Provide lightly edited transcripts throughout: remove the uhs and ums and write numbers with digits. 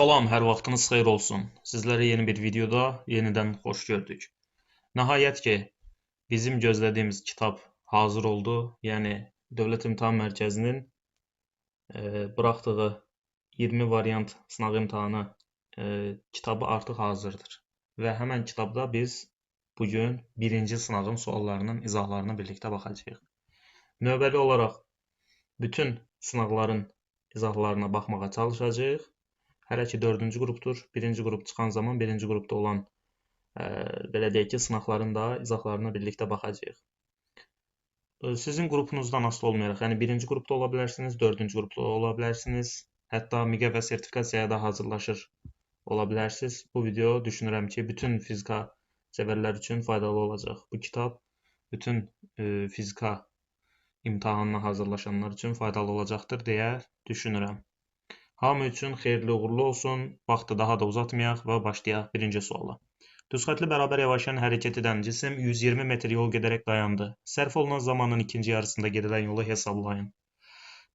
Salam, hər vaxtınız xeyir olsun. Sizlərə yeni bir videoda yenidən xoş gördük. Nəhayət ki, bizim gözlədiyimiz kitab hazır oldu. Yəni Dövlət İmtahan Mərkəzinin buraxdığı 20 variant sınaq imtahanı kitabı artıq hazırdır. Və həmən kitabda biz bu gün birinci sınağın suallarının izahlarına birlikdə baxacağıq. Növbəli olaraq bütün sınaqların izahlarına baxmağa çalışacağıq. Hələ ki 4-cü qrupdur. Birinci qrup çıxan zaman birinci qrupda olan belə deyək ki, sınaqların da izahlarına birlikdə baxacağıq. Sizin qrupunuzdan asılı olmayaraq, yəni birinci qrupda ola bilərsiniz, 4-cü qrupda ola bilərsiniz, hətta MİQə və sertifikasiyaya da hazırlaşır ola bilərsiniz. Bu video düşünürəm ki, bütün fizika sevərlər üçün faydalı olacaq. Bu kitab bütün fizika imtahanına hazırlaşanlar üçün faydalı olacaqdır deyə düşünürəm. Hamı üçün xeyirli uğurlu olsun. Vaxtı daha da uzatmayaq və başlayaq birinci suala. Düzxətli bərabər yavaşlayan hərəkət edən cisim 120 metr yol gedərək dayandı. Sərf olunan zamanın ikinci yarısında gedilən yolu hesablayın.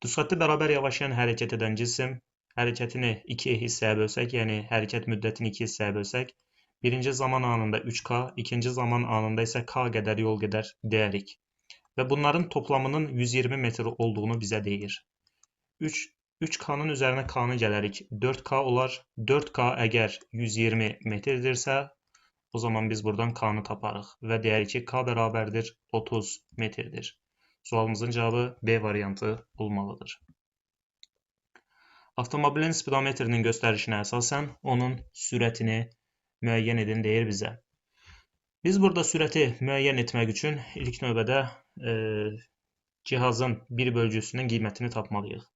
Düzxətli bərabər yavaşlayan hərəkət edən cisim hərəkətini iki hissəyə bölsək, yəni hərəkət müddətini iki hissəyə bölsək, birinci zaman anında 3K, ikinci zaman anında isə K qədər yol gedər deyərik. Və bunların toplamının 120 metr olduğunu bizə deyir. 3K-nın üzərinə K-nı gələrik. 4K olar. 4K əgər 120 metrdirsə, o zaman biz buradan K-nı taparıq. Və deyərik ki, K bərabərdir 30 metrdir. Sualımızın cavabı B variantı olmalıdır. Avtomobilin spidometrinin göstərişinə əsasən onun sürətini müəyyən edin deyir bizə. Biz burada sürəti müəyyən etmək üçün ilk növbədə cihazın bir bölgüsünün qiymətini tapmalıyıq.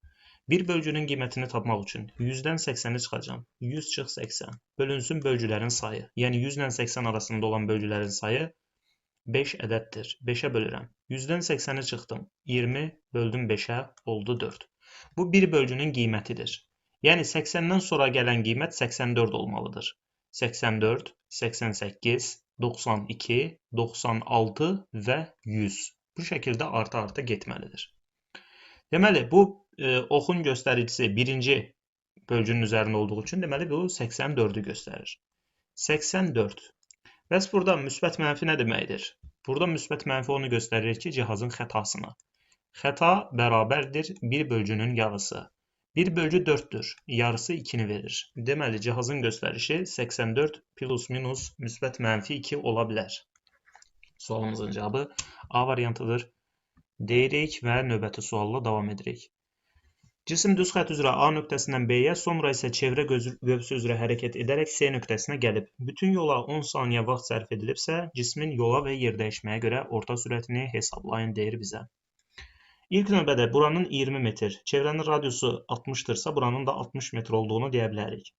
Bir bölgünün qiymətini tapmaq üçün 100-dən 80-i çıxacam. 100 çıx 80. Bölünsün bölgülərin sayı. Yəni 100 ilə 80 arasında olan bölgülərin sayı 5 ədəddir. 5-ə bölürəm. 100-dən 80-i çıxdım. 20 böldüm 5-ə oldu 4. Bu bir bölgünün qiymətidir. Yəni 80-dən sonra gələn qiymət 84 olmalıdır. 84, 88, 92, 96 və 100. Bu şəkildə arta-arta getməlidir. Deməli, bu oxun göstəricisi birinci bölgünün üzərində olduğu üçün, deməli, bu 84-ü göstərir. 84. Bəs burada müsbət mənfi nə deməkdir? Burada müsbət mənfi onu göstərir ki, cihazın xətasını. Xəta bərabərdir bir bölgünün yarısı. Bir bölgü 4-dür. Yarısı 2-ni verir. Deməli, cihazın göstərişi 84 plus minus müsbət mənfi 2 ola bilər. Sualımızın cavabı A variantıdır. Deyirik və növbəti sualla davam edirik. Cisim düz xətt üzrə A nöqtəsindən B-yə, sonra isə çevrə qövsü üzrə hərəkət edərək C nöqtəsinə gəlib. Bütün yola 10 saniyə vaxt sərf edilibsə, cismin yola və yer dəyişməyə görə orta sürətini hesablayın deyir bizə. İlk növbədə buranın 20 metr, çevrənin radiusu 60-dırsa, buranın da 60 metr olduğunu deyə bilərik.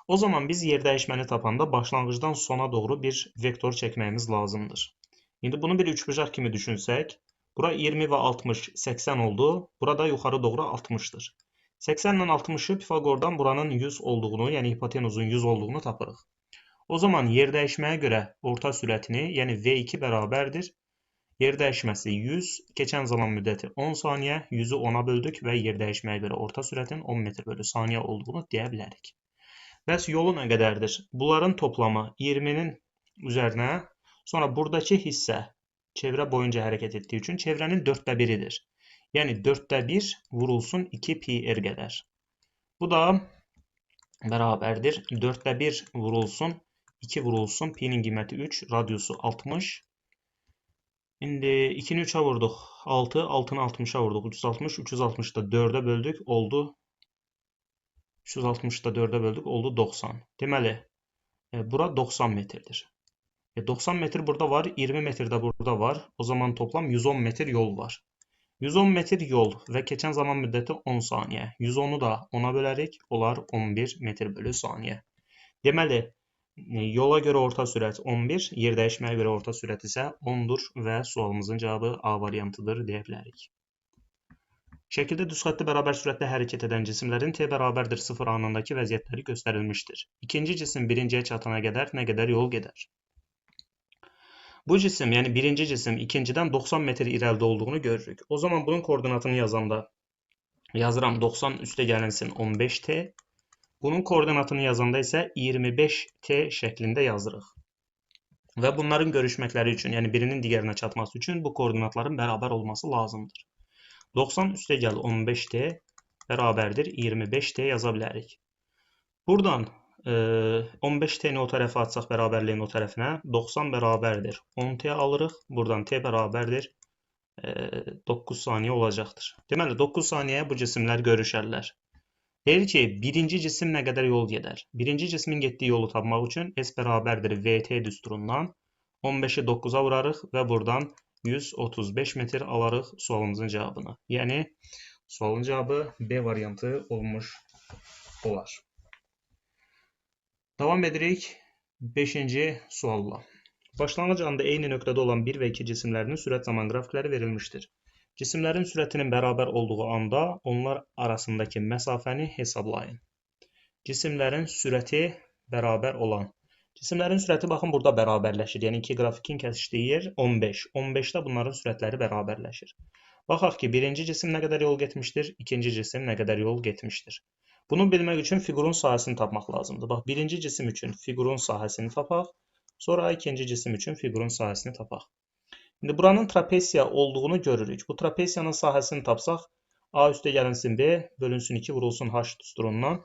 O zaman biz yer dəyişməni tapanda başlanğıcdan sona doğru bir vektor çəkməyimiz lazımdır. İndi bunu bir üçbucaq kimi düşünsək, bura 20 və 60, 80 oldu. Burada yuxarı doğru 60-dır. 80 ilə 60-ı Pifagordan buranın 100 olduğunu, yəni hipotenuzun 100 olduğunu tapırıq. O zaman yer dəyişməyə görə orta sürətini, yəni V2 bərabərdir. Yer dəyişməsi 100, keçən zaman müddəti 10 saniyə, 100-ü 10-a böldük və yer dəyişməyə görə orta sürətin 10 metr bölü saniyə olduğunu deyə bilərik. Bəs yolu nə qədərdir? Bunların toplamı 20-nin üzərinə, sonra buradakı hissə çevrə boyunca hərəkət etdiyi üçün çevrənin 1/4-idir. Yəni 1/4 vurulsun 2 pi r qədər. Bu da bərabərdir. 1/4 vurulsun 2 vurulsun pi-nin qiyməti 3, radiusu 60. İndi 2-ni 3-ə vurduq 6, 6-nı 60-a vurduq 360, 360-da 4-ə böldük oldu 360-da 4-ə böldük oldu 90. Deməli, bura 90 metrdir. 90 metr burada var, 20 metr də burada var. O zaman toplam 110 metr yol var. 110 metr yol və keçən zaman müddəti 10 saniyə. 110-u da 10-a bölərik, olar 11 metr bölü saniyə. Deməli, yola görə orta sürət 11, yer dəyişməyə görə orta sürət isə 10-dur və sualımızın cavabı A variantıdır deyə bilərik. Şəkildə düzxətli bərabər sürətlə hərəkət edən cisimlərin T bərabərdir 0 anındakı vəziyyətləri göstərilmişdir. İkinci cisim birinciyə çatana qədər nə qədər yol gedər? Bu cisim, yəni birinci cisim ikincidən 90 metr irəlidə olduğunu görürük. O zaman bunun koordinatını yazanda yazıram 90 üstə gəlinsin 15T. Bunun koordinatını yazanda isə 25t şəklində yazırıq. Və bunların görüşməkləri üçün, yəni birinin digərinə çatması üçün bu koordinatların bərabər olması lazımdır. 90 üstəgəl 15t bərabərdir 25t yaza bilərik. Buradan 15t-ni o tərəfə atsaq bərabərliyin o tərəfinə 90 bərabərdir 10t alırıq. Buradan t bərabərdir 9 saniyə olacaqdır. Deməli 9 saniyəyə bu cisimlər görüşərlər. Deyir ki, birinci cisim nə qədər yol gedər? Birinci cismin getdiyi yolu tapmaq üçün S bərabərdir VT düsturundan 15-i 9-a vurarıq və buradan 135 metr alarıq sualımızın cavabını. Yəni sualın cavabı B variantı olmuş olar. Davam edirik 5-ci sualla. Başlanğıc anda eyni nöqtədə olan 1 və 2 cisimlərinin sürət zaman qrafikləri verilmişdir. Cisimlərin sürətinin bərabər olduğu anda onlar arasındakı məsafəni hesablayın. Cisimlərin sürəti bərabər olan. Cisimlərin sürəti baxın burada bərabərləşir. Yəni 2 qrafikin kəsişdiyi yer 15. 15-də bunların sürətləri bərabərləşir. Baxaq ki, birinci cisim nə qədər yol getmişdir, ikinci cisim nə qədər yol getmişdir. Bunu bilmək üçün fiqurun sahəsini tapmaq lazımdır. Bax, birinci cisim üçün fiqurun sahəsini tapaq, sonra ikinci cisim üçün fiqurun sahəsini tapaq. İndi buranın trapesiya olduğunu görürük. Bu trapesiyanın sahəsini tapsaq, A üstə gəlinsin B, bölünsün 2 vurulsun H düsturundan.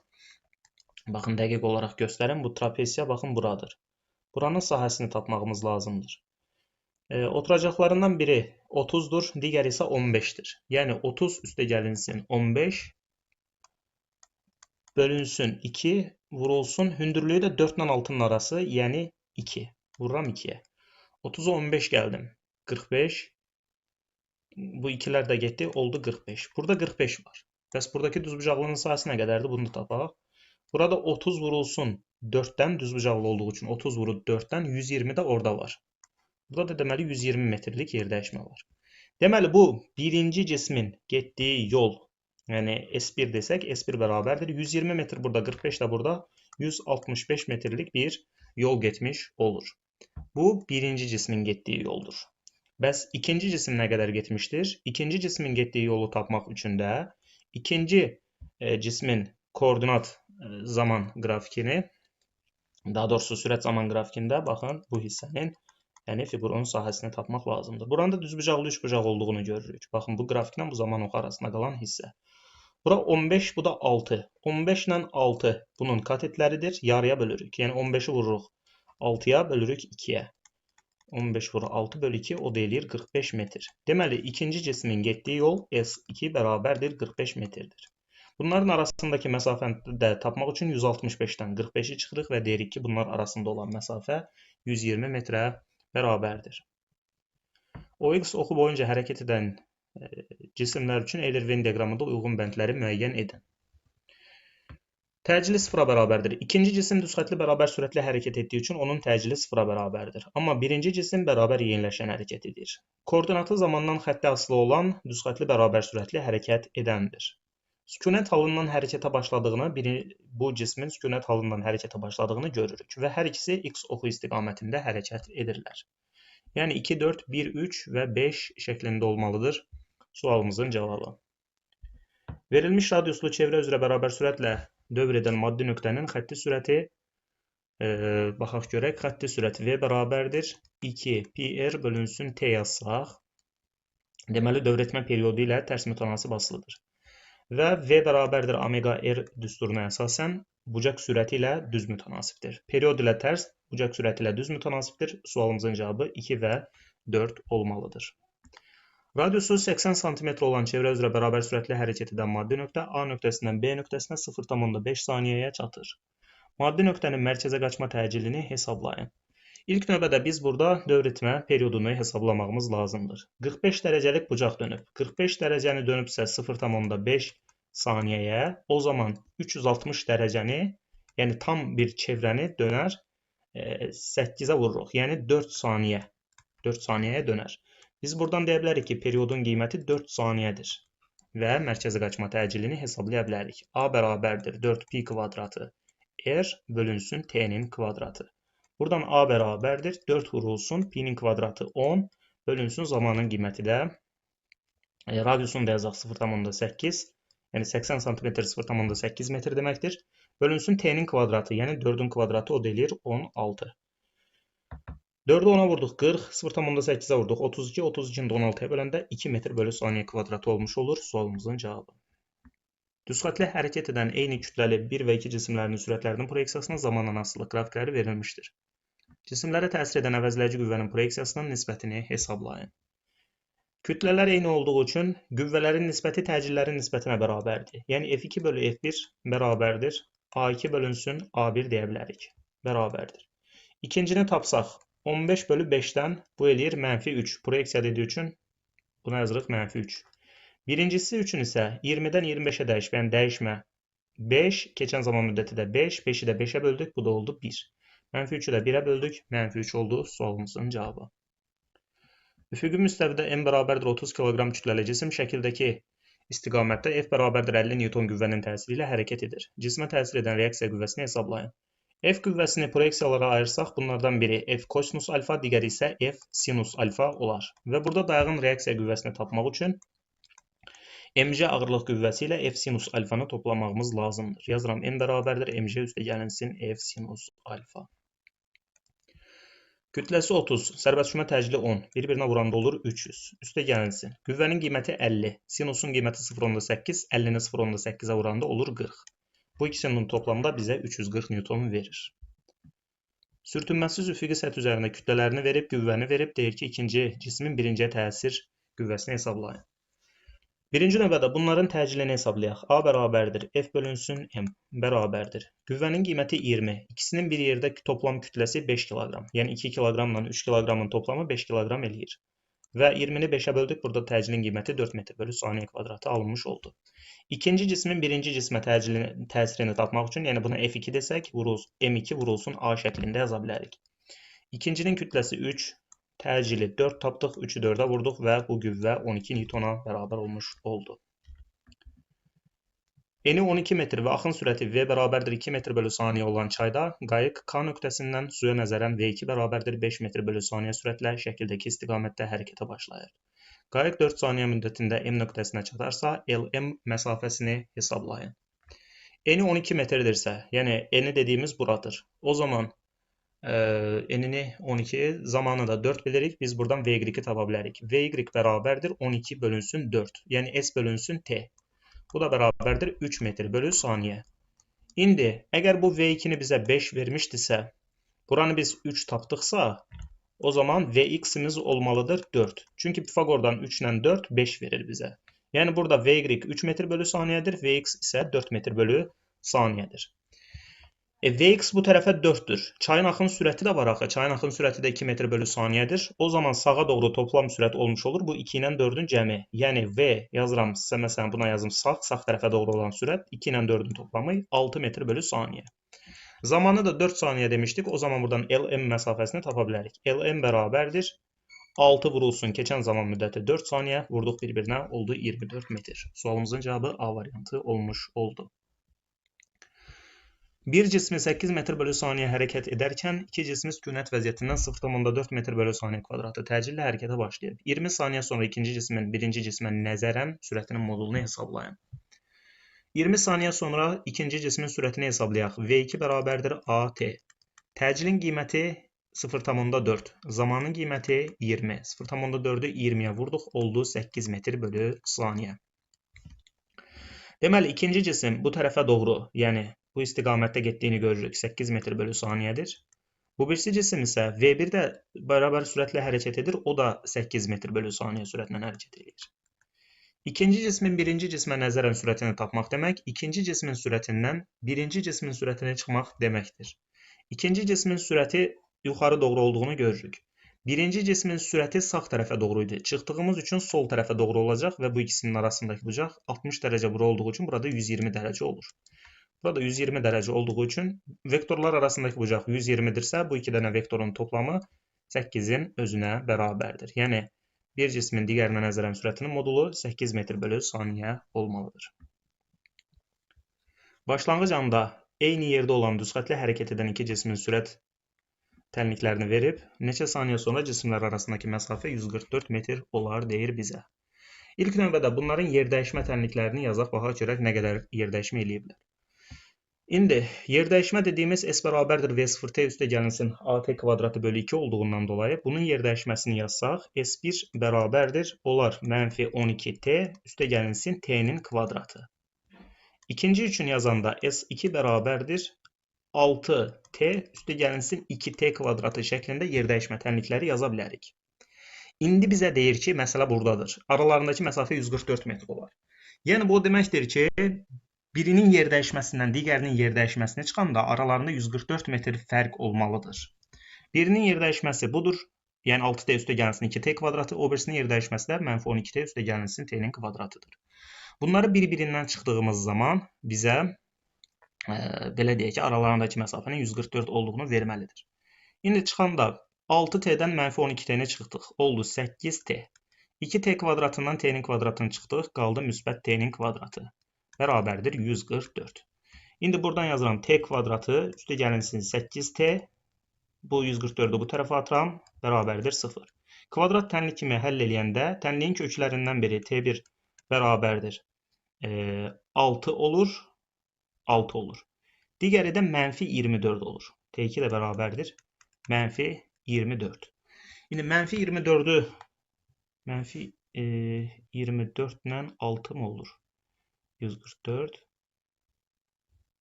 Baxın, dəqiq olaraq göstərin. Bu trapesiya, baxın, buradır. Buranın sahəsini tapmağımız lazımdır. Oturacaqlarından biri 30-dur, digəri isə 15-dir. Yəni 30 üstə gəlinsin 15, bölünsün 2, vurulsun, hündürlüyü də 4 ilə 6-nın arası, yəni 2. Vururam 2-yə. 30'a 15 gəldim. 45. Bu ikilər də getdi, oldu 45. Burada 45 var. Bəs buradakı düzbucaqlığının sahəsi nə qədərdir? Bunu da tapaq. Burada 30 vurulsun 4-dən, düzbucaqlı olduğu üçün 30 vuruldu 4-dən, 120 də orada var. Burada da deməli 120 metrlik yer dəyişmə var. Deməli bu birinci cismin getdiyi yol, yəni S1 desək, S1 bərabərdir 120 metr burada, 45 də burada, 165 metrlik bir yol getmiş olur. Bu birinci cismin getdiyi yoldur. Bəs ikinci cisim nə qədər getmişdir? İkinci cismin getdiyi yolu tapmaq üçün də ikinci cismin koordinat zaman qrafikini, daha doğrusu sürət zaman qrafikində baxın bu hissənin, yəni fiqurun sahəsini tapmaq lazımdır. Burada düzbucaqlı üçbucaq olduğunu görürük. Baxın bu qrafiklə bu zaman oxu arasında qalan hissə. Bura 15, bu da 6. 15 ilə 6 bunun katetləridir. Yarıya bölürük. Yəni 15'i vururuq 6'ya, bölürük 2'yə. 15 vurur 6 bölü 2, o da eləyir 45 metr. Deməli, ikinci cismin getdiyi yol S2 bərabərdir 45 metrdir. Bunların arasındakı məsafəni də tapmaq üçün 165-dən 45'i çıxırıq və deyirik ki, bunlar arasında olan məsafə 120 metrə bərabərdir. OX oxu boyunca hərəkət edən cisimlər üçün Euler-Venn diaqramında uyğun bəndləri müəyyən edin. Təcili sıfıra bərabərdir. İkinci cisim düzxətli bərabər sürətlə hərəkət etdiyi üçün onun təcili sıfıra bərabərdir. Amma birinci cisim bərabər yeniləşən hərəkət edir. Koordinatı zamandan xəttə asılı olan düzxətli bərabər sürətli hərəkət edəndir. Sükunət halından hərəkətə başladığını, bu cismin sükunət halından hərəkətə başladığını görürük və hər ikisi X oxu istiqamətində hərəkət edirlər. Yəni 2, 4, 1, 3 və 5 şəklində olmalıdır sualımızın cavabı. Verilmiş radiuslu çevrə üzrə bərabər sürətlə dövr edən maddi nöqtənin xətti sürəti, baxaq görək, xətti sürəti V bərabərdir 2 πr bölünsün T yazsaq, deməli dövr etmə periodu ilə tərs mütənasib asılıdır. Və V bərabərdir omega R düsturuna əsasən bucaq sürəti ilə düz mütənasibdir. Period ilə tərs, bucaq sürəti ilə düz mütənasibdir. Sualımızın cavabı 2 və 4 olmalıdır. Radiusu 80 cm olan çevrə üzrə bərabər sürətlə hərəkət edən maddi nöqtə A nöqtəsindən B nöqtəsinə 0,5 saniyəyə çatır. Maddi nöqtənin mərkəzə qaçma təcilini hesablayın. İlk növbədə biz burada dövr etmə periodunu hesablamağımız lazımdır. 45 dərəcəlik bucaq dönüb. 45 dərəcəni dönübsə 0,5 saniyəyə, o zaman 360 dərəcəni, yəni tam bir çevrəni dönər 8-ə vururuq. Yəni 4 saniyəyə dönər. Biz buradan deyə bilərik ki, periodun qiyməti 4 saniyədir və mərkəzi qaçma təcilini hesablaya bilərik. A bərabərdir 4pi kvadratı R bölünsün T'nin kvadratı. Buradan A bərabərdir 4 vurulsun pi'nin kvadratı 10 bölünsün zamanın qiyməti də radiusunu da yazaq 0,8, yəni 80 cm 0,8 metr deməkdir. Bölünsün t'nin kvadratı, yəni 4'ün kvadratı o da eləyir 16. 4'ü 10'a vurduq 40, 0,8'ə vurduq 32, 32'ni də 16'ya böləndə 2 metr bölü saniyə kvadratı olmuş olur sualımızın cavabı. Düzxətlə hərəkət edən eyni kütləli 1 və 2 cisimlərinin sürətlərinin proyeksiyasına zamanla asılı qrafikləri verilmişdir. Cisimlərə təsir edən əvəzləyici qüvvənin proyeksiyasının nisbətini hesablayın. Kütlələr eyni olduğu üçün qüvvələrin nisbəti təcillərin nisbətinə bərabərdir. Yəni F2 bölü F1 bərabərdir. A2 bölünsün A1 deyə bilərik. Bərabərdir. İkincini tapsaq, 15 bölü 5'dən bu eləyir -3. Proyeksiya dediyi üçün buna yazırıq -3. Birincisi üçün isə 20-dən 25'ə dəyişməyən dəyişmə 5, keçən zaman müddəti də 5, 5'i də 5'ə böldük, bu da oldu 1. -3'ü də 1'ə böldük, -3 oldu sualımızın cavabı. Üfüqi müstəvidə M bərabərdir 30 kg kütləli cisim şəkildəki istiqamətdə F bərabərdir 50 Newton qüvvənin təsiri ilə hərəkət edir. Cismə təsir edən reaksiya qüvvəsini hesablayın. F qüvvəsini proyeksiyalara ayırsaq, bunlardan biri F kosinus alfa, digəri isə F sinus alfa olar. Və burada dayağın reaksiya qüvvəsini tapmaq üçün mc ağırlıq qüvvəsi ilə F sinus alfanı toplamağımız lazımdır. Yazıram M bərabərdir mc üstə gəlinsin F sinus alfa. Kütləsi 30, sərbəstşümə təcili 10, bir-birinə vuranda olur 300. Üstə gəlinsin. Qüvvənin qiyməti 50, sinusun qiyməti 0,8, 50-ni 0,8'ə vuranda olur 40. Bu ikisinin toplamda bizə 340 Newton verir. Sürtünməsiz üfüqi səth üzərində kütlələrini verib, qüvvəni verib, deyir ki, ikinci cismin birinciyə təsir qüvvəsini hesablayın. Birinci növbədə bunların təcilini hesablayaq. A bərabərdir, F bölünsün M bərabərdir. Qüvvənin qiyməti 20, ikisinin bir yerdə toplam kütləsi 5 kg. Yəni 2 kg-la 3 kg-ın toplamı 5 kg eləyir. Və 20-ni 5'ə böldük, burada təcilin qiyməti 4 metr bölü saniyə kvadratı alınmış oldu. İkinci cismin birinci cismə təsirini tapmaq üçün, yəni buna F2 desək, M2 vurulsun A şəklində yaza bilərik. İkincinin kütləsi 3, təcili 4 tapdıq, 3'ü 4'ə vurduq və bu qüvvə 12 Newtona bərabər olmuş oldu. Eni 12 metr və axın sürəti V bərabərdir 2 metr bölü saniyə olan çayda qayıq K nöqtəsindən suya nəzərən V2 bərabərdir 5 metr bölü saniyə sürətlə şəkildəki istiqamətdə hərəkətə başlayır. Qayıq 4 saniyə müddətində M nöqtəsinə çatarsa, LM məsafəsini hesablayın. Eni 12 metrdirsə, yəni eni dediyimiz buradır. O zaman enini 12, zamanı da 4 bilirik. Biz buradan VY-i tapa bilərik. VY bərabərdir 12 bölünsün 4. Yəni S bölünsün T. Bu da bərabərdir 3 metr bölü saniyə. İndi, əgər bu V2-ni bizə 5 vermişdirsə, buranı biz 3 tapdıqsa, o zaman Vx-imiz olmalıdır 4. Çünki Pifagordan 3 ilə 4, 5 verir bizə. Yəni burada VY 3 metr bölü saniyədir, Vx isə 4 metr bölü saniyədir. Vx bu tərəfə 4'dür. Çayın axın sürəti də var axı. Çayın axın sürəti də 2 metr bölü saniyədir. O zaman sağa doğru toplam sürət olmuş olur. Bu 2 ilə 4'ün cəmi. Yəni V yazıram sizə, məsələn buna yazım sağ tərəfə doğru olan sürət 2 ilə 4'ün toplamı 6 metr bölü saniyə. Zamanı da 4 saniyə demişdik. O zaman buradan LM məsafəsini tapa bilərik. LM bərabərdir 6 vurulsun keçən zaman müddəti 4 saniyə, vurduq bir-birinə, oldu 24 metr. Sualımızın cavabı A variantı olmuş oldu. Bir cismi 8 metr bölü saniyə hərəkət edərkən, iki cismi sükunət vəziyyətindən 0,4 metr bölü saniyə kvadratı təcillə hərəkətə başlayıb. 20 saniyə sonra ikinci cismin birinci cismə nəzərən sürətinin modulunu hesablayın. 20 saniyə sonra ikinci cismin sürətini hesablayaq. V2 bərabərdir AT. Təcilin qiyməti 0,4. Zamanın qiyməti 20. 0,4'ü 20'yə vurduq, oldu 8 metr bölü saniyə. Deməli, ikinci cisim bu tərəfə doğru, yəni bu istiqamətdə getdiyini görürük. 8 metr bölü saniyədir. Bu birisi cisim isə V1 də bərabər sürətlə hərəkət edir. O da 8 metr bölü saniyə sürətlə hərəkət edir. İkinci cismin birinci cismə nəzərən sürətini tapmaq demək, ikinci cismin sürətindən birinci cismin sürətini çıxmaq deməkdir. İkinci cismin sürəti yuxarı doğru olduğunu görürük. Birinci cismin sürəti sağ tərəfə doğru idi. Çıxdığımız üçün sol tərəfə doğru olacaq və bu ikisinin arasındakı bucaq 60 dərəcə bura olduğu üçün burada 120 dərəcə olur. Burada 120 dərəcə olduğu üçün vektorlar arasındakı bucaq 120'dirsə, bu iki dənə vektorun toplamı 8'in özünə bərabərdir. Yəni, bir cismin digərinə nəzərən sürətinin modulu 8 metr bölü saniyə olmalıdır. Başlanğıc anda eyni yerdə olan düzxətlə hərəkət edən iki cismin sürət tənliklərini verib, neçə saniyə sonra cisimlər arasındakı məsafə 144 metr olar deyir bizə. İlk növbədə bunların yerdəyişmə tənliklərini yazaq, baxaq görək nə qədər yerdəyişmə eləyiblər. İndi yerdəyişmə dediyimiz s bərabərdir v0t üstə gəlinsin at kvadratı bölü 2 olduğundan dolayı bunun yerdəyişməsini yazsaq s1 bərabərdir olar mənfi 12t üstə gəlinsin t'nin kvadratı. İkinci üçün yazanda s2 bərabərdir 6t üstə gəlinsin 2t kvadratı şəklində yerdəyişmə tənlikləri yaza bilərik. İndi bizə deyir ki, məsələ buradadır. Aralarındakı məsafə 144 metr olar. Yəni bu o deməkdir ki, birinin yerdəyişməsindən digərinin yerdəyişməsini çıxanda aralarında 144 metr fərq olmalıdır. Birinin yerdəyişməsi budur. Yəni 6t üstə gəlinsin 2t kvadratı, o birisinin yerdəyişməsi də mənfi 12t üstə gəlinsin t'nin kvadratıdır. Bunları bir-birindən çıxdığımız zaman bizə belə deyək ki, aralarındakı məsafənin 144 olduğunu verməlidir. İndi çıxanda 6t'dən mənfi 12t'ni çıxdıq. Oldu 8t. 2t kvadratından t'nin kvadratını çıxdıq. Qaldı müsbət t'nin kvadratı. Bərabərdir 144. İndi buradan yazıram t kvadratı üstə gəlinsin 8t. Bu 144'ü bu tərəfə atıram. Bərabərdir 0. Kvadrat tənlik kimi həll eləyəndə tənliyin köklərindən biri t1 bərabərdir 6 olur. 6 olur. Digəri də mənfi 24 olur. T2 də bərabərdir mənfi 24. İndi mənfi 24'ü mənfi 24 ilə 6 mı olur? 144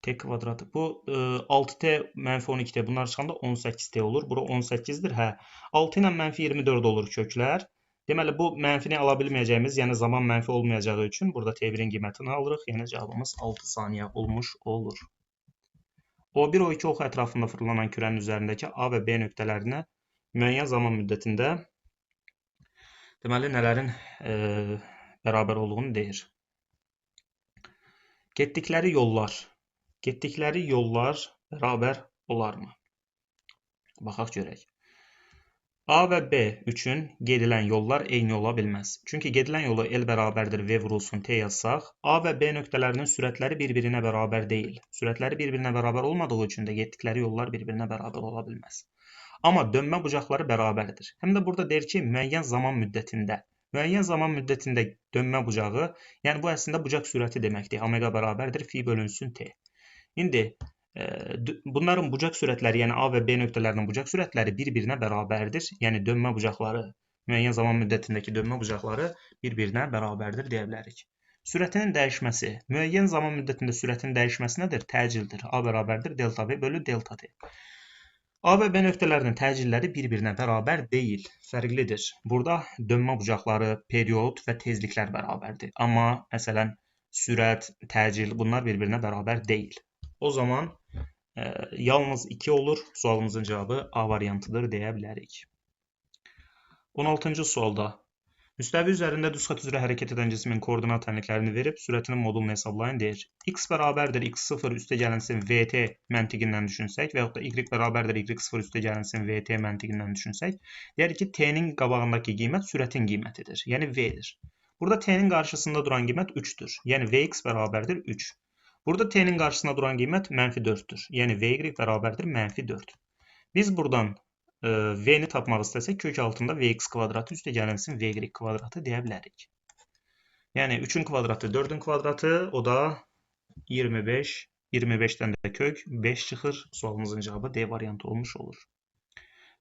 t kvadratı. Bu 6t mənfi 12t bunlar çıxanda 18t olur. Bura 18'dir. Hə. 6 ilə mənfi 24 olur köklər. Deməli bu mənfini ala bilməyəcəyimiz, yəni zaman mənfi olmayacağı üçün burada t1'in qiymətini alırıq. Yəni cavabımız 6 saniyə olmuş olur. O1 O2 ox ətrafında fırlanan kürənin üzərindəki A və B nöqtələrinə müəyyən zaman müddətində deməli nələrin bərabər olduğunu deyir. Getdikləri yollar bərabər olarmı? Baxaq görək. A və B üçün gedilən yollar eyni ola bilməz. Çünki gedilən yolu L bərabərdir V vurulsun T yazsaq, A və B nöqtələrinin sürətləri bir-birinə bərabər deyil. Sürətləri bir-birinə bərabər olmadığı üçün də getdikləri yollar bir-birinə bərabər ola bilməz. Amma dönmə bucaqları bərabərdir. Həm də burada deyir ki, müəyyən zaman müddətində. Müəyyən zaman müddətində dönmə bucağı, yəni bu əslində bucaq sürəti deməkdir. Omega bərabərdir fi bölünsün T. İndi bunların bucaq sürətləri, yəni A və B nöqtələrinin bucaq sürətləri bir-birinə bərabərdir. Yəni dönmə bucaqları, müəyyən zaman müddətindəki dönmə bucaqları bir-birinə bərabərdir deyə bilərik. Sürətinin dəyişməsi, müəyyən zaman müddətində sürətin dəyişməsi nədir? Təcildir. A bərabərdir delta V bölü delta T. A və B nöqtələrinin təcilləri bir-birinə bərabər deyil, fərqlidir. Burada dönmə bucaqları, period və tezliklər bərabərdir. Amma məsələn sürət, təcil bunlar bir-birinə bərabər deyil. O zaman yalnız 2 olur. Sualımızın cavabı A variantıdır deyə bilərik. 16-cı sualda müstəvi üzərində düz xətt üzrə hərəkət edən cismin koordinat tənliklərini verib sürətinin modulunu hesablayın deyir. X bərabərdir x0 üstə gəlinsin vt məntiqindən düşünsək və yaxud da y bərabərdir y0 üstə gəlinsin vt məntiqindən düşünsək, deyir ki, t-nin qabağındakı qiymət sürətin qiymətidir, yəni v-dir. Burada t-nin qarşısında duran qiymət 3'dür, yəni vx bərabərdir 3. Burada t-nin qarşısında duran qiymət mənfi 4'dür, yəni vy bərabərdir mənfi 4. Biz buradan v-ni tapmaq istəsək, kök altında vx kvadratı üstə gəlinsin vy kvadratı deyə bilərik. Yəni 3'ün kvadratı 4'ün kvadratı, o da 25. 25'dən də kök 5 çıxır. Sualımızın cavabı D variantı olmuş olur.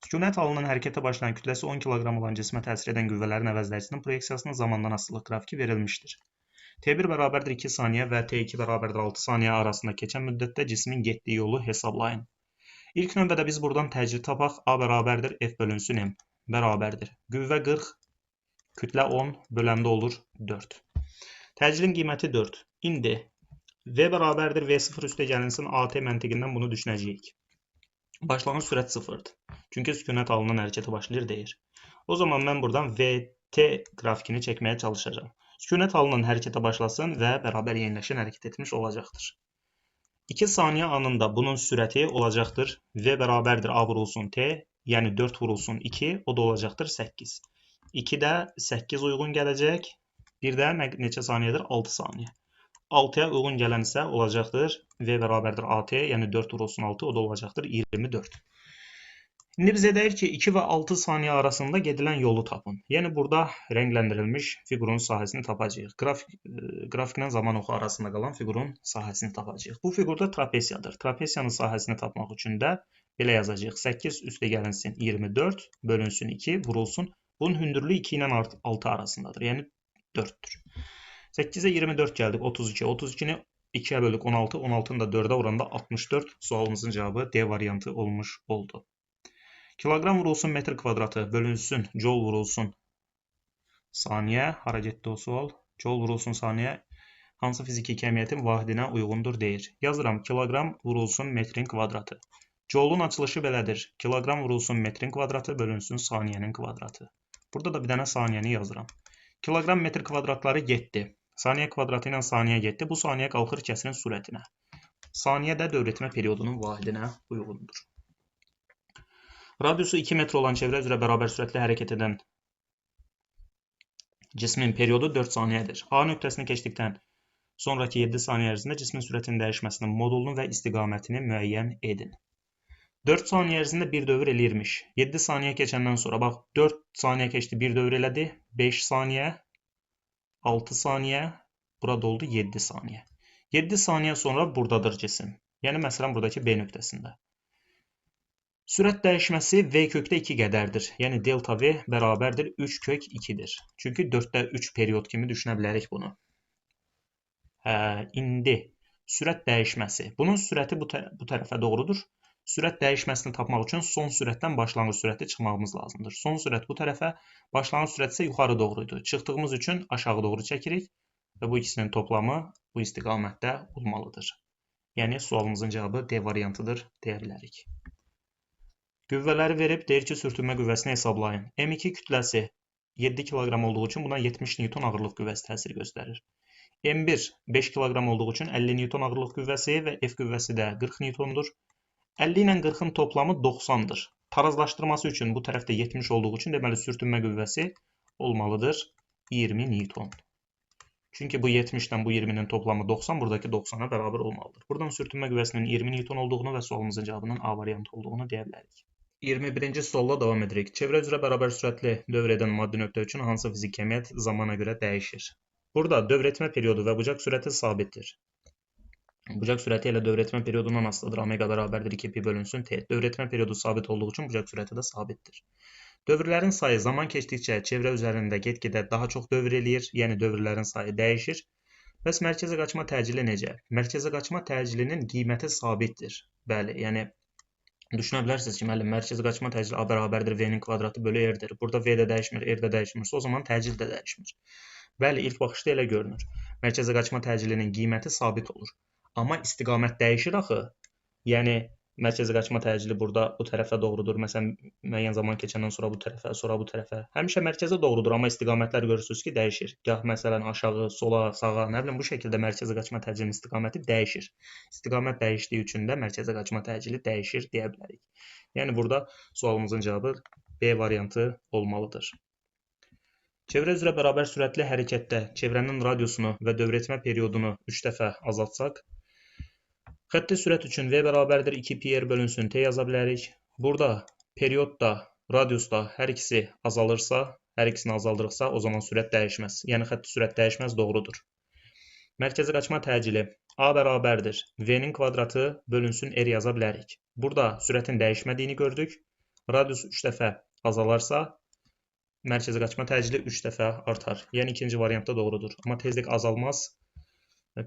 Sükunət halının hərəkətə başlayan kütləsi 10 kg olan cismə təsir edən qüvvələrin əvəzləyicisinin proyeksiyasının zamandan asılılıq qrafiki verilmişdir. T1 bərabərdir 2 saniyə və T2 bərabərdir 6 saniyə arasında keçən müddətdə cismin getdiyi yolu hesablayın. İlk növbədə biz buradan təcil tapaq. A bərabərdir F bölünsün M bərabərdir. Qüvvə 40, kütlə 10 böləndə olur 4. Təcilin qiyməti 4. İndi V bərabərdir V0 üstə gəlinsin AT məntiqindən bunu düşünəcəyik. Başlanğıc sürət 0'dır. Çünki sükunət halından hərəkətə başlayır deyir. O zaman mən buradan VT qrafikini çəkməyə çalışacağım. Sükunət halından hərəkətə başlasın və bərabər yeniləşən hərəkət etmiş olacaqdır. 2 saniyə anında bunun sürəti olacaqdır. V bərabərdir A vurulsun T, yəni 4 vurulsun 2, o da olacaqdır 8. 2 də 8 uyğun gələcək. Bir də neçə saniyədir? 6 saniyə. 6'ya uyğun gələn isə olacaqdır. V bərabərdir AT, yəni 4 vurulsun 6, o da olacaqdır 24. İndi bizə deyir ki, 2 və 6 saniyə arasında gedilən yolu tapın. Yəni burada rəngləndirilmiş fiqurun sahəsini tapacağıq. Qrafiklə zaman oxu arasında qalan fiqurun sahəsini tapacağıq. Bu fiqurda trapesiyadır. Trapesiyanın sahəsini tapmaq üçün də belə yazacağıq. 8 üstə gəlinsin 24, bölünsün 2, vurulsun. Bunun hündürlüyü 2 ilə 6 arasındadır. Yəni 4-dür. 8-ə 24 gəldik, 32. 32-ni 2-yə böldük 16, 16-nı da 4-ə vuranda 64. Sualımızın cavabı D variantı olmuş oldu. Kilogram vurulsun metr kvadratı bölünsün joule vurulsun saniyə. Hara getdi o sual? Joule vurulsun saniyə hansı fiziki kəmiyyətin vahidinə uyğundur deyir. Yazıram kilogram vurulsun metrin kvadratı. Joule'un açılışı belədir. Kilogram vurulsun metrin kvadratı bölünsün saniyənin kvadratı. Burada da bir dənə saniyəni yazıram. Kilogram metr kvadratları getdi. Saniyə kvadratı ilə saniyə getdi. Bu saniyə qalxır kəsirin sürətinə. Saniyə də dövrətmə periodunun vahidinə uyğundur. Radiusu 2 metr olan çevrə üzrə bərabər sürətlə hərəkət edən cismin periodu 4 saniyədir. A nöqtəsini keçdikdən sonraki 7 saniyə ərzində cismin sürətinin dəyişməsinin modulunu və istiqamətini müəyyən edin. 4 saniyə ərzində bir dövr eləyirmiş. 7 saniyə keçəndən sonra, bax 4 saniyə keçdi, bir dövr elədi. 5 saniyə, 6 saniyə, burada oldu 7 saniyə. 7 saniyə sonra buradadır cisim. Yəni, məsələn, buradakı B nöqtəsində. Sürət dəyişməsi V kökdə 2 qədərdir. Yəni, delta V bərabərdir 3 kök 2-dir. Çünki 4də 3 period kimi düşünə bilərik bunu. İndi sürət dəyişməsi. Bunun sürəti bu tərəfə doğrudur. Sürət dəyişməsini tapmaq üçün son sürətdən başlanğıc sürəti çıxmağımız lazımdır. Son sürət bu tərəfə, başlanğıc sürət isə yuxarı doğruydu. Çıxdığımız üçün aşağı doğru çəkirik və bu ikisinin toplamı bu istiqamətdə olmalıdır. Yəni, sualımızın cavabı D variantıdır deyə bilərik. Qüvvələri verib, deyir ki, sürtünmə qüvvəsini hesablayın. M2 kütləsi 7 kiloqram olduğu üçün buna 70 Newton ağırlıq qüvvəsi təsir göstərir. M1 5 kiloqram olduğu üçün 50 Newton ağırlıq qüvvəsi və F qüvvəsi də 40 Newtondur. 50 ilə 40-ın toplamı 90-dır. Tarazlaşdırması üçün bu tərəfdə 70 olduğu üçün deməli sürtünmə qüvvəsi olmalıdır 20 Newton. Çünki bu 70 ilə bu 20-nin toplamı 90, buradakı 90-a bərabər olmalıdır. Buradan sürtünmə qüvvəsinin 20 Newton olduğunu və sualımızın cavabının A variantı olduğunu deyə bilərik. 21-ci sualla davam edirik. Çevrə üzrə bərabər sürətli dövr edən maddi nöqtə üçün hansı fizik kəmiyyət zamana görə dəyişir? Burada dövr etmə periodu və bucaq sürəti sabitdir. Bucaq sürəti ilə dövr etmə periodundan asılıdır. Omega bərabərdir 2pi bölünsün T. Dövr etmə periodu sabit olduğu üçün bucaq sürəti də sabitdir. Dövrlərin sayı zaman keçdikcə çevrə üzərində get-gedə daha çox dövr eləyir, yəni dövrlərin sayı dəyişir. Bəs mərkəzə qaçma təcili necə? Mərkəzə qaçma təcilinin qiyməti sabitdir. Bəli, yəni düşünə bilərsiniz ki, müəllim, mərkəzi qaçma təcili A bərabərdir V-nin kvadratı bölü R-dir. Burada V də dəyişmir, R də dəyişmirsə, o zaman təcil də dəyişmir. Bəli, ilk baxışda elə görünür. Mərkəzi qaçma təcilinin qiyməti sabit olur. Amma istiqamət dəyişir axı. Yəni, mərkəzi qaçma təcili burada bu tərəfə doğrudur. Məsələn, müəyyən zaman keçəndən sonra bu tərəfə, sonra bu tərəfə. Həmişə mərkəzə doğrudur, amma istiqamətlər görürsünüz ki, dəyişir. Gah məsələn aşağı, sola, sağa, nə bilim bu şəkildə mərkəzi qaçma təcilinin istiqaməti dəyişir. İstiqamət dəyişdiyi üçün də mərkəzi qaçma təcili dəyişir deyə bilərik. Yəni burada sualımızın cavabı B variantı olmalıdır. Çevrə üzrə bərabər sürətli hərəkətdə çevrənin radiusunu və dövrətmə periodunu 3 dəfə azaltsaq, xətti sürət üçün V bərabərdir 2πr bölünsün T yaza bilərik. Burada period da, radius da hər ikisi azalırsa, hər ikisini azaldırıqsa, o zaman sürət dəyişməz. Yəni xətti sürət dəyişməz doğrudur. Mərkəzi qaçma təcili A bərabərdir V-nin kvadratı bölünsün R yaza bilərik. Burada sürətin dəyişmədiyini gördük. Radius 3 dəfə azalarsa, mərkəzi qaçma təcili 3 dəfə artar. Yəni ikinci variantda doğrudur. Amma tezlik azalmaz.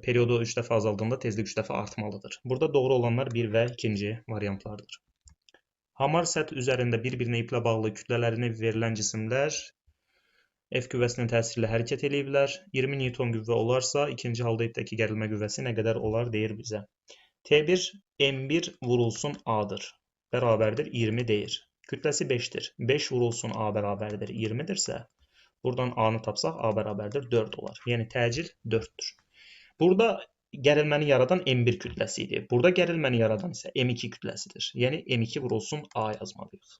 Periodu 3 dəfə azaldığında tezlik 3 dəfə artmalıdır. Burada doğru olanlar 1 və 2-ci variantlardır. Hamar səth üzərində bir-birinə iplə bağlı kütlələrini verilən cisimlər F qüvvəsinin təsiri ilə hərəkət eləyiblər. 20 Newton qüvvə olarsa, ikinci halda ipdəki gərilmə qüvvəsi nə qədər olar deyir bizə. T1 M1 vurulsun A-dır. Bərabərdir 20 deyir. Kütləsi 5-dir. 5 vurulsun A bərabərdir 20-dirsə, buradan A-nı tapsaq A bərabərdir 4 olar. Yəni təcil 4-dür. Burada gərilməni yaradan M1 kütləsi idi. Burada gərilməni yaradan isə M2 kütləsidir. Yəni M2 vurulsun A yazmalıyıq.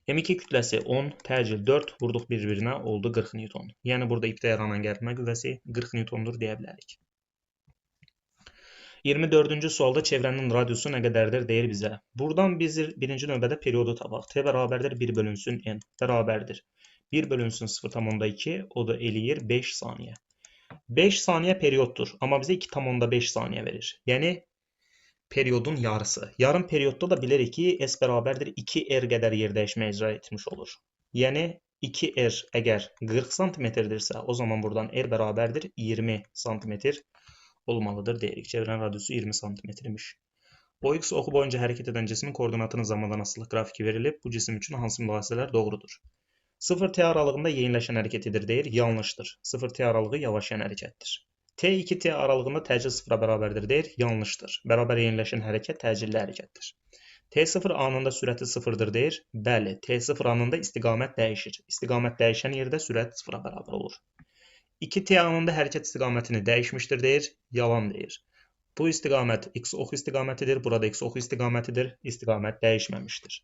M2 kütləsi 10, təcil 4, vurduq bir-birinə oldu 40 Newton. Yəni burada ipdə yaranan gərilmə qüvvəsi 40 Newtondur deyə bilərik. 24-cü sualda çevrənin radiusu nə qədərdir deyir bizə. Buradan biz birinci növbədə periodu tapaq. T bərabərdir 1 bölünsün n bərabərdir. 1 bölünsün 0,2 o da eləyir 5 saniyə. 5 saniyə perioddur. Amma bizə 2,5 saniyə verir. Yəni periodun yarısı. Yarım periodda da bilirik ki s bərabərdir 2r qədər yer dəyişmə icra etmiş olur. Yəni 2r əgər 40 cm-dirsə o zaman buradan r bərabərdir 20 cm olmalıdır deyirik. Çevrənin radiusu 20 cm-imiş. O x oxu boyunca hərəkət edən cismin koordinatının zamandan asılı qrafiki verilib. Bu cisim üçün hansı mülahisələr doğrudur? 0t aralığında yeniləşən hərəkət edir deyir. Yanlışdır. 0t aralığı yavaşlayan hərəkətdir. T2t aralığında təcil 0-a bərabərdir deyir. Yanlışdır. Bərabər yeniləşən hərəkət təcilli hərəkətdir. T0 anında sürəti 0-dır deyir. Bəli, T0 anında istiqamət dəyişir. İstiqamət dəyişən yerdə sürət 0-a bərabər olur. 2t anında hərəkət istiqamətini dəyişmişdir deyir. Yalan deyir. Bu istiqamət x oxu istiqamətidir. Burada x oxu istiqamətidir. İstiqamət dəyişməmişdir.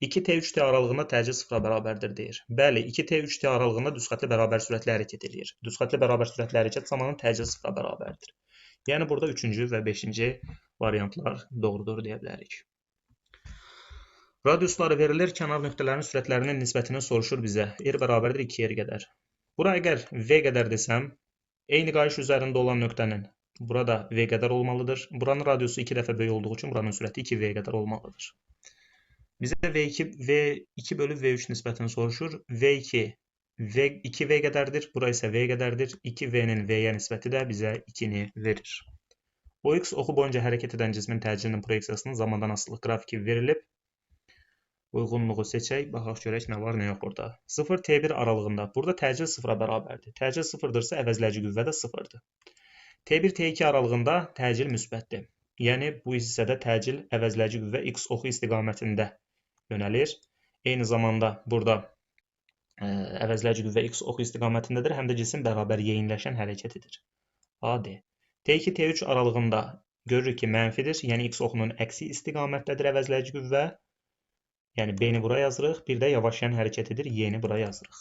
2t3t aralığında təcil 0-a bərabərdir deyir. Bəli, 2t3t aralığında düzxətli bərabər sürətli hərəkət edir. Düzxətli bərabər sürətli hərəkət zamanı təcil 0-a bərabərdir. Yəni burada 3-cü və 5-ci variantlar doğrudur deyə bilərik. Radiusları verilir, kənar nöqtələrin sürətlərinin nisbətini soruşur bizə. R bərabərdir 2r qədər. Bura əgər v qədər desəm, eyni qayış üzərində olan nöqtənin burada v qədər olmalıdır. Buranın radiusu 2 dəfə böyük olduğu üçün buranın sürəti 2v qədər olmalıdır. Bizə v2 bölü v3 nisbətini soruşur. v2v qədərdir, bura isə v qədərdir. 2v-nin v-yə nisbəti də bizə 2-ni verir. O x oxu boyunca hərəkət edən cismin təcilinin proyeksiyasının zamandan asılı qrafiki verilib. Uyğunluğu seçək, baxaq görək nə var, nə yox burada. 0T1 aralığında, burada təcil 0-a bərabərdir. Təcil 0-dırsa əvəzləyici qüvvə də 0-dır. T1-T2 aralığında təcil müsbətdir. Yəni bu hissədə təcil əvəzləyici qüvvə x oxu istiqamətində yönəlir. Eyni zamanda burada əvəzləyici qüvvə x oxu istiqamətindədir, həm də cisim bərabər yeyinləşən hərəkət edir. AD. T2-T3 aralığında görürük ki, mənfidir, yəni x oxunun əksi istiqamətdədir əvəzləyici qüvvə. Yəni B-ni bura yazırıq, bir də yavaşlayan hərəkət edir, Y-ni bura yazırıq.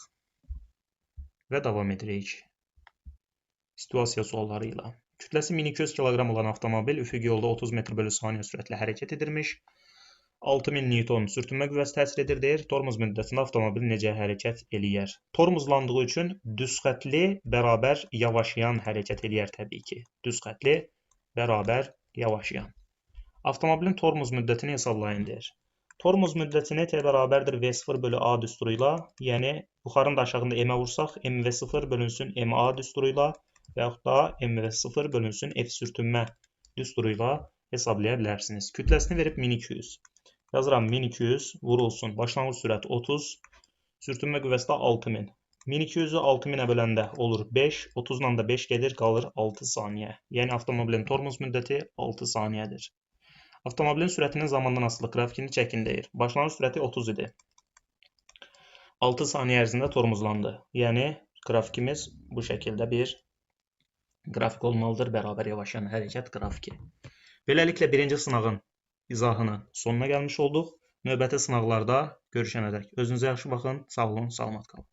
Və davam edirik. Situasiya sualları ilə. Kütləsi 1200 kg olan avtomobil üfüqi yolda 30 m/s sürətlə hərəkət edirmiş. 6000 Newton sürtünmə qüvvəsi təsir edir deyir. Tormuz müddətində avtomobil necə hərəkət eləyər? Tormuzlandığı üçün düz xətli bərabər yavaşlayan hərəkət eləyər təbii ki. Düz xətli bərabər yavaşlayan. Avtomobilin tormuz müddətini hesablayın deyir. Tormuz müddətini T bərabərdir V0 bölü A düsturu ilə, yəni yuxarını da aşağında M-ə vursaq, MV0 bölünsün MA düsturu ilə və yaxud da MV0 bölünsün F sürtünmə düsturu ilə hesablaya bilərsiniz. Kütləsini verib 1200. Yazıram 1200 vurulsun. Başlanğıc sürət 30, sürtünmə qüvvəsi də 6000. 1200-ü 6000-ə böləndə olur 5, 30-dan da 5 gedir, qalır 6 saniyə. Yəni avtomobilin tormuz müddəti 6 saniyədir. Avtomobilin sürətinin zamandan asılı qrafikini çəkin deyir. Başlanğıc sürəti 30 idi. 6 saniyə ərzində tormuzlandı. Yəni qrafikimiz bu şəkildə bir qrafik olmalıdır. Bərabər yavaşlayan hərəkət qrafiki. Beləliklə birinci sınağın izahının sonuna gəlmiş olduq. Növbəti sınaqlarda görüşənədək özünüzə yaxşı baxın. Sağ olun, salamat qalın.